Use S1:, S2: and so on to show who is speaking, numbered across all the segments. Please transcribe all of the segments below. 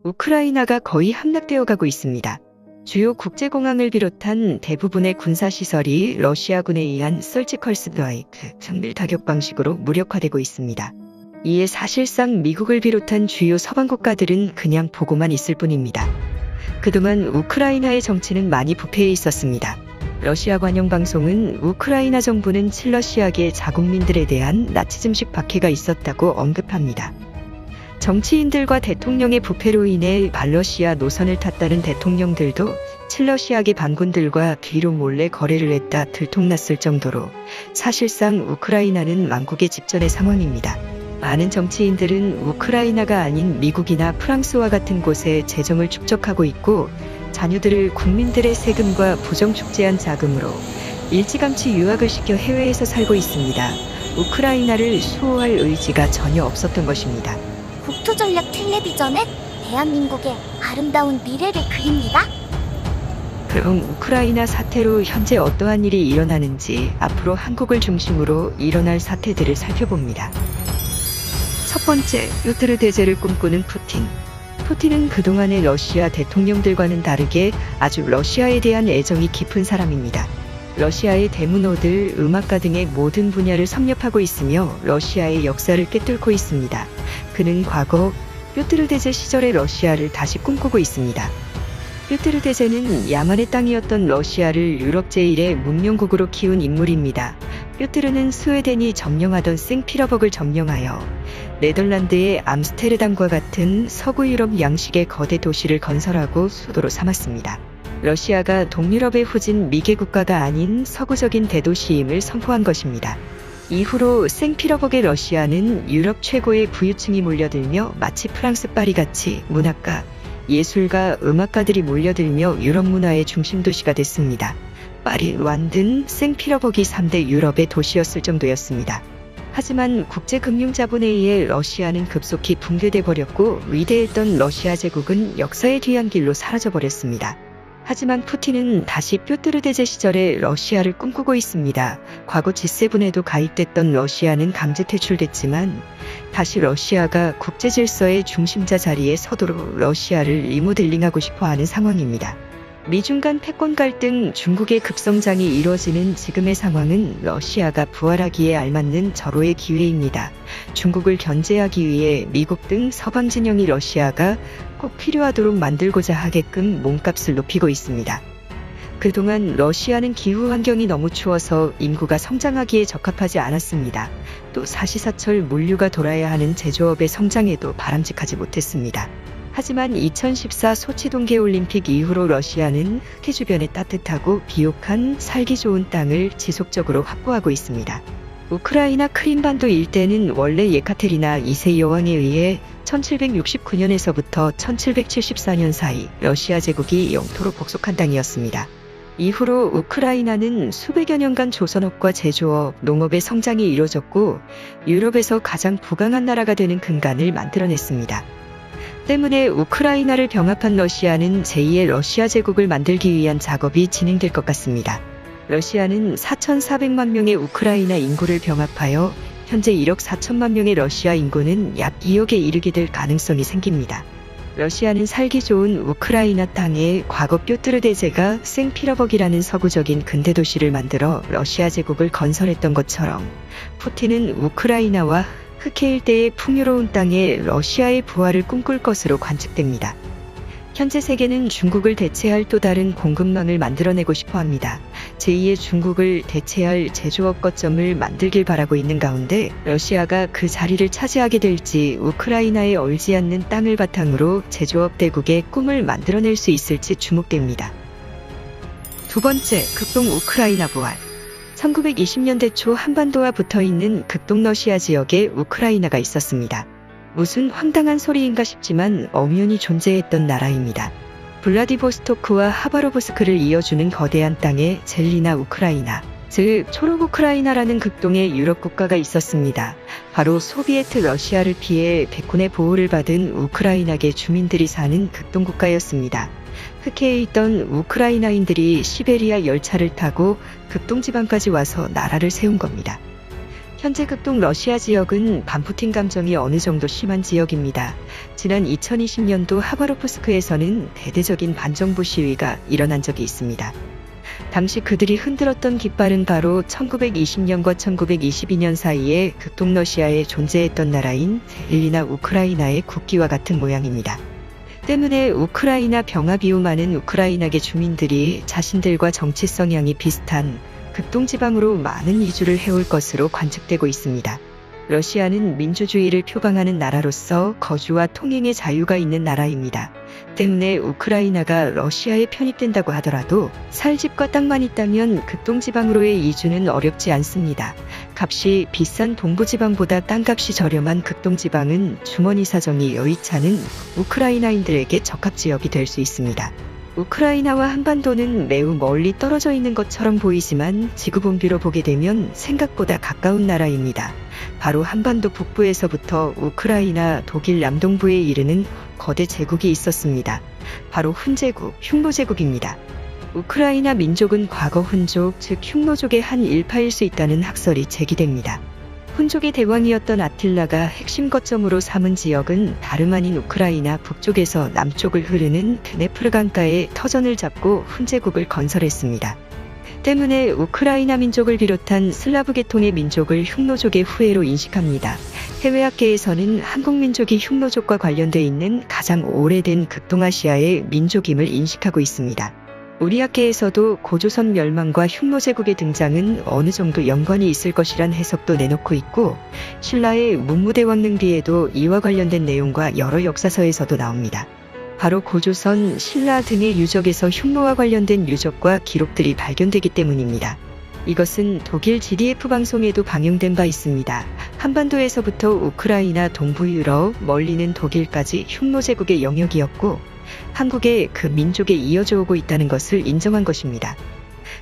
S1: 우크라이나가 거의 함락되어 가고 있습니다. 주요 국제공항을 비롯한 대부분의 군사시설이 러시아군에 의한 서지컬 스트라이크, 정밀 타격 방식으로 무력화되고 있습니다. 이에 사실상 미국을 비롯한 주요 서방 국가들은 그냥 보고만 있을 뿐입니다. 그동안 우크라이나의 정치는 많이 부패해 있었습니다. 러시아 관영 방송은 우크라이나 정부는 친러시아계 자국민들에 대한 나치즘식 박해가 있었다고 언급합니다. 정치인들과 대통령의 부패로 인해 반러시아 노선을 탔다는 대통령들도 친러시아계 반군들과 뒤로 몰래 거래를 했다 들통났을 정도로 사실상 우크라이나는 망국의 직전의 상황입니다. 많은 정치인들은 우크라이나가 아닌 미국이나 프랑스와 같은 곳에 재정을 축적하고 있고 자녀들을 국민들의 세금과 부정축제한 자금으로 일찌감치 유학을 시켜 해외에서 살고 있습니다. 우크라이나를 수호할 의지가 전혀 없었던 것입니다.
S2: 국토전략 텔레비전은 대한민국의 아름다운 미래를 그립니다.
S1: 그럼 우크라이나 사태로 현재 어떠한 일이 일어나는지 앞으로 한국을 중심으로 일어날 사태들을 살펴봅니다. 첫 번째, 요트르 대제를 꿈꾸는 푸틴. 푸틴은 그동안의 러시아 대통령들과는 다르게 아주 러시아에 대한 애정이 깊은 사람입니다. 러시아의 대문호들, 음악가 등의 모든 분야를 섭렵하고 있으며 러시아의 역사를 꿰뚫고 있습니다. 그는 과거 뾰트르 대제 시절의 러시아를 다시 꿈꾸고 있습니다. 뾰트르 대제는 야만의 땅이었던 러시아를 유럽 제1의 문명국으로 키운 인물입니다. 뾰트르는 스웨덴이 점령하던 생피러버그를 점령하여 네덜란드의 암스테르담과 같은 서구 유럽 양식의 거대 도시를 건설하고 수도로 삼았습니다. 러시아가 동유럽의 후진 미개 국가가 아닌 서구적인 대도시임을 선포한 것입니다. 이후로 생피러버그의 러시아는 유럽 최고의 부유층이 몰려들며 마치 프랑스 파리같이 문학가, 예술가, 음악가들이 몰려들며 유럽 문화의 중심 도시가 됐습니다. 파리, 완든, 생피러버그이 3대 유럽의 도시였을 정도였습니다. 하지만 국제금융자본에 의해 러시아는 급속히 붕괴돼 버렸고 위대했던 러시아 제국은 역사의 뒤안길로 사라져버렸습니다. 하지만 푸틴은 다시 뾰트르 대제 시절의 러시아를 꿈꾸고 있습니다. 과거 G7에도 가입됐던 러시아는 강제 퇴출됐지만 다시 러시아가 국제질서의 중심자 자리에 서도록 러시아를 리모델링하고 싶어하는 상황입니다. 미중 간 패권 갈등, 중국의 급성장이 이루어지는 지금의 상황은 러시아가 부활하기에 알맞는 절호의 기회입니다. 중국을 견제하기 위해 미국 등 서방 진영이 러시아가 꼭 필요하도록 만들고자 하게끔 몸값을 높이고 있습니다. 그동안 러시아는 기후 환경이 너무 추워서 인구가 성장하기에 적합하지 않았습니다. 또 사시사철 물류가 돌아야 하는 제조업의 성장에도 바람직하지 못했습니다. 하지만 2014 소치 동계올림픽 이후로 러시아는 흑해 주변에 따뜻하고 비옥한 살기 좋은 땅을 지속적으로 확보하고 있습니다. 우크라이나 크림반도 일대는 원래 예카테리나 2세 여왕에 의해 1769년에서부터 1774년 사이 러시아 제국이 영토로 복속한 땅이었습니다. 이후로 우크라이나는 수백여 년간 조선업과 제조업, 농업의 성장이 이루어졌고 유럽에서 가장 부강한 나라가 되는 근간을 만들어냈습니다. 때문에 우크라이나를 병합한 러시아는 제2의 러시아 제국을 만들기 위한 작업이 진행될 것 같습니다. 러시아는 4,400만 명의 우크라이나 인구를 병합하여 현재 1억 4천만 명의 러시아 인구는 약 2억에 이르게 될 가능성이 생깁니다. 러시아는 살기 좋은 우크라이나 땅에 과거 뾰트르 대제가 생피러버그라는 서구적인 근대 도시를 만들어 러시아 제국을 건설했던 것처럼 푸틴은 우크라이나와 흑해 일대의 풍요로운 땅에 러시아의 부활을 꿈꿀 것으로 관측됩니다. 현재 세계는 중국을 대체할 또 다른 공급망을 만들어내고 싶어합니다. 제2의 중국을 대체할 제조업 거점을 만들길 바라고 있는 가운데 러시아가 그 자리를 차지하게 될지 우크라이나에 얼지 않는 땅을 바탕으로 제조업 대국의 꿈을 만들어낼 수 있을지 주목됩니다. 두 번째, 극동 우크라이나 부활. 1920년대 초 한반도와 붙어있는 극동 러시아 지역에 우크라이나가 있었습니다. 무슨 황당한 소리인가 싶지만 엄연히 존재했던 나라입니다. 블라디보스토크와 하바로브스크를 이어주는 거대한 땅에 젤리나 우크라이나, 즉 초록 우크라이나라는 극동의 유럽 국가가 있었습니다. 바로 소비에트 러시아를 피해 백군의 보호를 받은 우크라이나계 주민들이 사는 극동 국가였습니다. 흑해에 있던 우크라이나인들이 시베리아 열차를 타고 극동 지방까지 와서 나라를 세운 겁니다. 현재 극동 러시아 지역은 반푸틴 감정이 어느 정도 심한 지역입니다. 지난 2020년도 하바로프스크에서는 대대적인 반정부 시위가 일어난 적이 있습니다. 당시 그들이 흔들었던 깃발은 바로 1920년과 1922년 사이에 극동 러시아에 존재했던 나라인 젤리나 우크라이나의 국기와 같은 모양입니다. 때문에 우크라이나 병합 이후 많은 우크라이나계 주민들이 자신들과 정치 성향이 비슷한 극동 지방으로 많은 이주를 해올 것으로 관측되고 있습니다. 러시아는 민주주의를 표방하는 나라로서 거주와 통행의 자유가 있는 나라입니다. 때문에 우크라이나가 러시아에 편입된다고 하더라도 살 집과 땅만 있다면 극동 지방으로의 이주는 어렵지 않습니다. 값이 비싼 동부 지방보다 땅값이 저렴한 극동 지방은 주머니 사정이 여의치 않은 우크라이나인들에게 적합 지역이 될 수 있습니다. 우크라이나와 한반도는 매우 멀리 떨어져 있는 것처럼 보이지만 지구 본비로 보게 되면 생각보다 가까운 나라입니다. 바로 한반도 북부에서부터 우크라이나, 독일 남동부에 이르는 거대 제국이 있었습니다. 바로 훈제국, 흉노제국입니다. 우크라이나 민족은 과거 훈족, 즉 흉노족의 한 일파일 수 있다는 학설이 제기됩니다. 훈족의 대왕이었던 아틸라가 핵심 거점으로 삼은 지역은 다름 아닌 우크라이나 북쪽에서 남쪽을 흐르는 드네프르 강가에 터전을 잡고 훈제국을 건설했습니다. 때문에 우크라이나 민족을 비롯한 슬라브 계통의 민족을 흉노족의 후예로 인식합니다. 해외학계에서는 한국 민족이 흉노족과 관련돼 있는 가장 오래된 극동아시아의 민족임을 인식하고 있습니다. 우리 학계에서도 고조선 멸망과 흉노제국의 등장은 어느 정도 연관이 있을 것이란 해석도 내놓고 있고, 신라의 문무대왕릉비에도 이와 관련된 내용과 여러 역사서에서도 나옵니다. 바로 고조선, 신라 등의 유적에서 흉노와 관련된 유적과 기록들이 발견되기 때문입니다. 이것은 독일 GDF 방송에도 방영된 바 있습니다. 한반도에서부터 우크라이나 동부 유럽, 멀리는 독일까지 흉노제국의 영역이었고, 한국에 그 민족에 이어져 오고 있다는 것을 인정한 것입니다.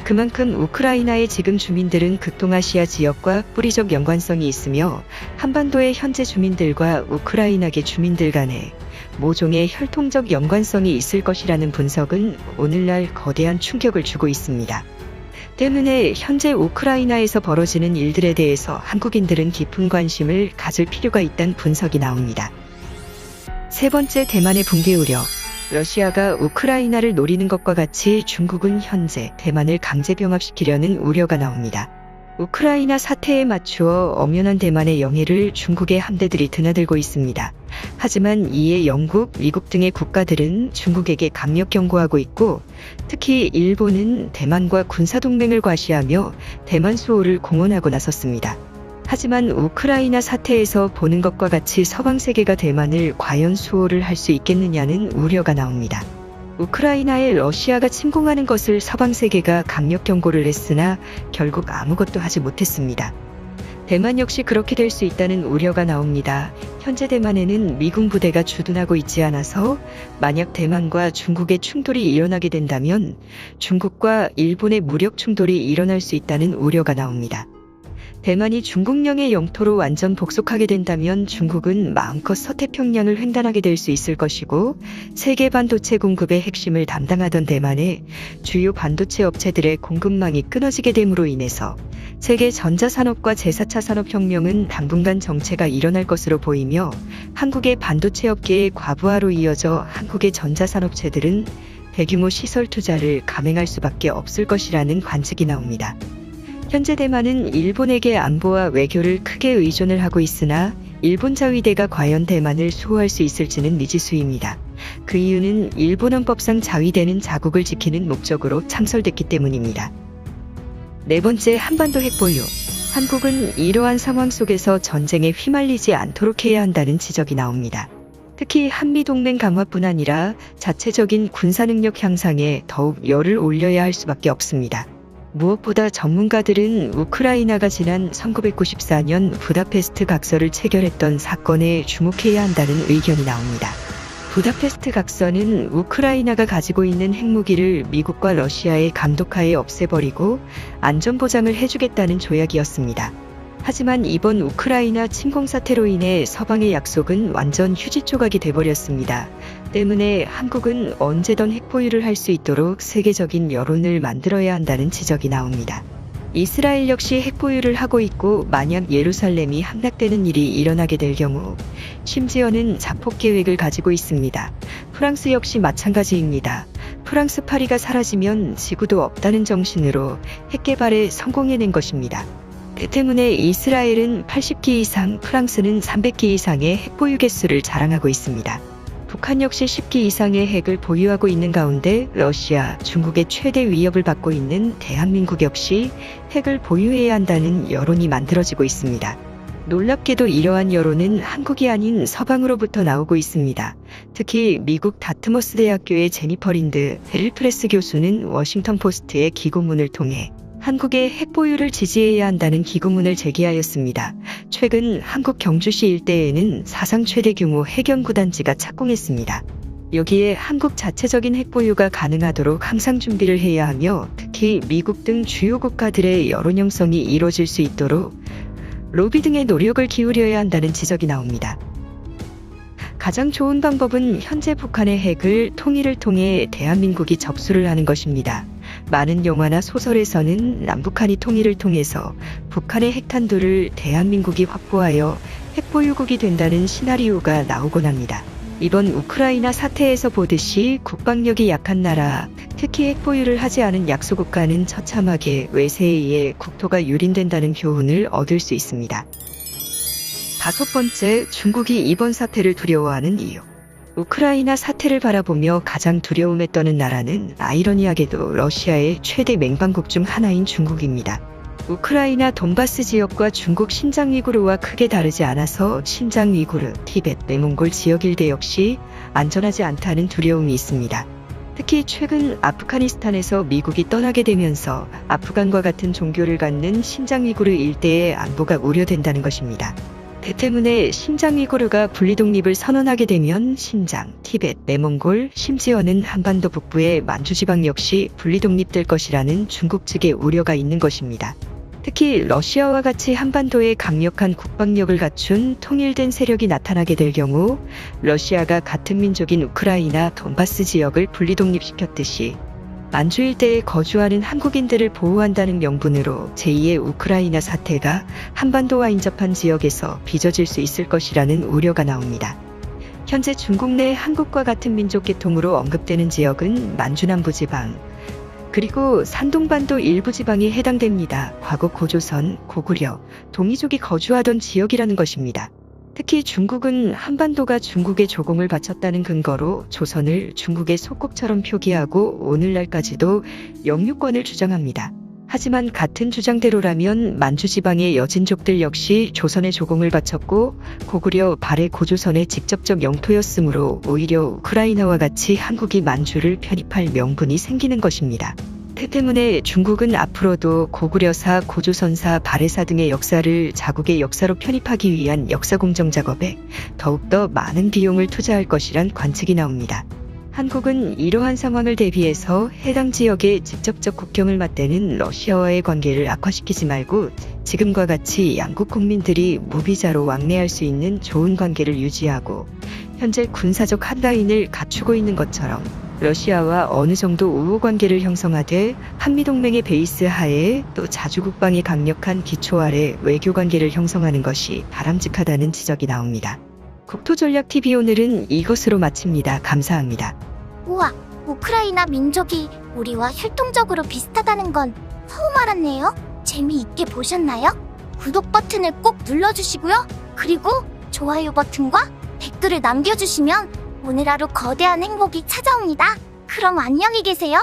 S1: 그만큼 우크라이나의 지금 주민들은 극동아시아 지역과 뿌리적 연관성이 있으며 한반도의 현재 주민들과 우크라이나계 주민들 간에 모종의 혈통적 연관성이 있을 것이라는 분석은 오늘날 거대한 충격을 주고 있습니다. 때문에 현재 우크라이나에서 벌어지는 일들에 대해서 한국인들은 깊은 관심을 가질 필요가 있다는 분석이 나옵니다. 세 번째, 대만의 붕괴 우려. 러시아가 우크라이나를 노리는 것과 같이 중국은 현재 대만을 강제 병합시키려는 우려가 나옵니다. 우크라이나 사태에 맞추어 엄연한 대만의 영해를 중국의 함대들이 드나들고 있습니다. 하지만 이에 영국, 미국 등의 국가들은 중국에게 강력 경고하고 있고, 특히 일본은 대만과 군사동맹을 과시하며 대만 수호를 공언하고 나섰습니다. 하지만 우크라이나 사태에서 보는 것과 같이 서방 세계가 대만을 과연 수호를 할 수 있겠느냐는 우려가 나옵니다. 우크라이나에 러시아가 침공하는 것을 서방 세계가 강력 경고를 했으나 결국 아무것도 하지 못했습니다. 대만 역시 그렇게 될 수 있다는 우려가 나옵니다. 현재 대만에는 미군 부대가 주둔하고 있지 않아서 만약 대만과 중국의 충돌이 일어나게 된다면 중국과 일본의 무력 충돌이 일어날 수 있다는 우려가 나옵니다. 대만이 중국령의 영토로 완전 복속하게 된다면 중국은 마음껏 서태평양을 횡단하게 될 수 있을 것이고, 세계 반도체 공급의 핵심을 담당하던 대만의 주요 반도체 업체들의 공급망이 끊어지게 됨으로 인해서 세계 전자산업과 제4차 산업혁명은 당분간 정체가 일어날 것으로 보이며, 한국의 반도체 업계의 과부하로 이어져 한국의 전자산업체들은 대규모 시설 투자를 감행할 수밖에 없을 것이라는 관측이 나옵니다. 현재 대만은 일본에게 안보와 외교를 크게 의존을 하고 있으나 일본 자위대가 과연 대만을 수호할 수 있을지는 미지수입니다. 그 이유는 일본 헌법상 자위대는 자국을 지키는 목적으로 창설됐기 때문입니다. 네 번째, 한반도 핵보유. 한국은 이러한 상황 속에서 전쟁에 휘말리지 않도록 해야 한다는 지적이 나옵니다. 특히 한미동맹 강화뿐 아니라 자체적인 군사능력 향상에 더욱 열을 올려야 할 수밖에 없습니다. 무엇보다 전문가들은 우크라이나가 지난 1994년 부다페스트 각서를 체결했던 사건에 주목해야 한다는 의견이 나옵니다. 부다페스트 각서는 우크라이나가 가지고 있는 핵무기를 미국과 러시아의 감독하에 없애버리고 안전보장을 해주겠다는 조약이었습니다. 하지만 이번 우크라이나 침공 사태로 인해 서방의 약속은 완전 휴지 조각이 돼버렸습니다. 때문에 한국은 언제든 핵보유를 할 수 있도록 세계적인 여론을 만들어야 한다는 지적이 나옵니다. 이스라엘 역시 핵 보유를 하고 있고 만약 예루살렘이 함락되는 일이 일어나게 될 경우 심지어는 자폭 계획을 가지고 있습니다. 프랑스 역시 마찬가지입니다. 프랑스 파리가 사라지면 지구도 없다는 정신으로 핵 개발에 성공해낸 것입니다. 그 때문에 이스라엘은 80기 이상, 프랑스는 300기 이상의 핵 보유 개수를 자랑하고 있습니다. 북한 역시 10기 이상의 핵을 보유하고 있는 가운데 러시아, 중국의 최대 위협을 받고 있는 대한민국 역시 핵을 보유해야 한다는 여론이 만들어지고 있습니다. 놀랍게도 이러한 여론은 한국이 아닌 서방으로부터 나오고 있습니다. 특히 미국 다트머스 대학교의 제니퍼 린드 헬프레스 교수는 워싱턴 포스트의 기고문을 통해 한국의 핵 보유를 지지해야 한다는 기고문을 제기하였습니다. 최근 한국 경주시 일대에는 사상 최대 규모 핵연구단지가 착공했습니다. 여기에 한국 자체적인 핵 보유가 가능하도록 항상 준비를 해야 하며 특히 미국 등 주요 국가들의 여론 형성이 이루어질 수 있도록 로비 등의 노력을 기울여야 한다는 지적이 나옵니다. 가장 좋은 방법은 현재 북한의 핵을 통일을 통해 대한민국이 접수를 하는 것입니다. 많은 영화나 소설에서는 남북한이 통일을 통해서 북한의 핵탄두를 대한민국이 확보하여 핵보유국이 된다는 시나리오가 나오곤 합니다. 이번 우크라이나 사태에서 보듯이 국방력이 약한 나라, 특히 핵보유를 하지 않은 약소국가는 처참하게 외세에 의해 국토가 유린된다는 교훈을 얻을 수 있습니다. 5번째, 중국이 이번 사태를 두려워하는 이유. 우크라이나 사태를 바라보며 가장 두려움에 떠는 나라는 아이러니하게도 러시아의 최대 맹방국 중 하나인 중국입니다. 우크라이나 돈바스 지역과 중국 신장 위구르와 크게 다르지 않아서 신장 위구르, 티벳, 내몽골 지역 일대 역시 안전하지 않다는 두려움이 있습니다. 특히 최근 아프가니스탄에서 미국이 떠나게 되면서 아프간과 같은 종교를 갖는 신장 위구르 일대의 안보가 우려된다는 것입니다. 그 때문에 신장 위구르가 분리독립을 선언하게 되면 신장, 티벳, 내몽골, 심지어는 한반도 북부의 만주지방 역시 분리독립될 것이라는 중국 측의 우려가 있는 것입니다. 특히 러시아와 같이 한반도에 강력한 국방력을 갖춘 통일된 세력이 나타나게 될 경우 러시아가 같은 민족인 우크라이나 돈바스 지역을 분리독립시켰듯이 만주 일대에 거주하는 한국인들을 보호한다는 명분으로 제2의 우크라이나 사태가 한반도와 인접한 지역에서 빚어질 수 있을 것이라는 우려가 나옵니다. 현재 중국 내 한국과 같은 민족 계통으로 언급되는 지역은 만주남부 지방, 그리고 산동반도 일부 지방이 해당됩니다. 과거 고조선, 고구려, 동이족이 거주하던 지역이라는 것입니다. 특히 중국은 한반도가 중국에 조공을 바쳤다는 근거로 조선을 중국의 속국처럼 표기하고 오늘날까지도 영유권을 주장합니다. 하지만 같은 주장대로라면 만주지방의 여진족들 역시 조선에 조공을 바쳤고 고구려 발해 고조선의 직접적 영토였으므로 오히려 우크라이나와 같이 한국이 만주를 편입할 명분이 생기는 것입니다. 그 때문에 중국은 앞으로도 고구려사, 고조선사, 발해사 등의 역사를 자국의 역사로 편입하기 위한 역사공정 작업에 더욱더 많은 비용을 투자할 것이란 관측이 나옵니다. 한국은 이러한 상황을 대비해서 해당 지역에 직접적 국경을 맞대는 러시아와의 관계를 악화시키지 말고 지금과 같이 양국 국민들이 무비자로 왕래할 수 있는 좋은 관계를 유지하고 현재 군사적 한라인을 갖추고 있는 것처럼 러시아와 어느 정도 우호 관계를 형성하되 한미동맹의 베이스 하에 또 자주국방의 강력한 기초 아래 외교 관계를 형성하는 것이 바람직하다는 지적이 나옵니다. 국토전략TV 오늘은 이것으로 마칩니다. 감사합니다.
S2: 우와, 우크라이나 민족이 우리와 혈통적으로 비슷하다는 건 처음 알았네요. 재미있게 보셨나요? 구독 버튼을 꼭 눌러주시고요. 그리고 좋아요 버튼과 댓글을 남겨주시면 오늘 하루 거대한 행복이 찾아옵니다. 그럼 안녕히 계세요.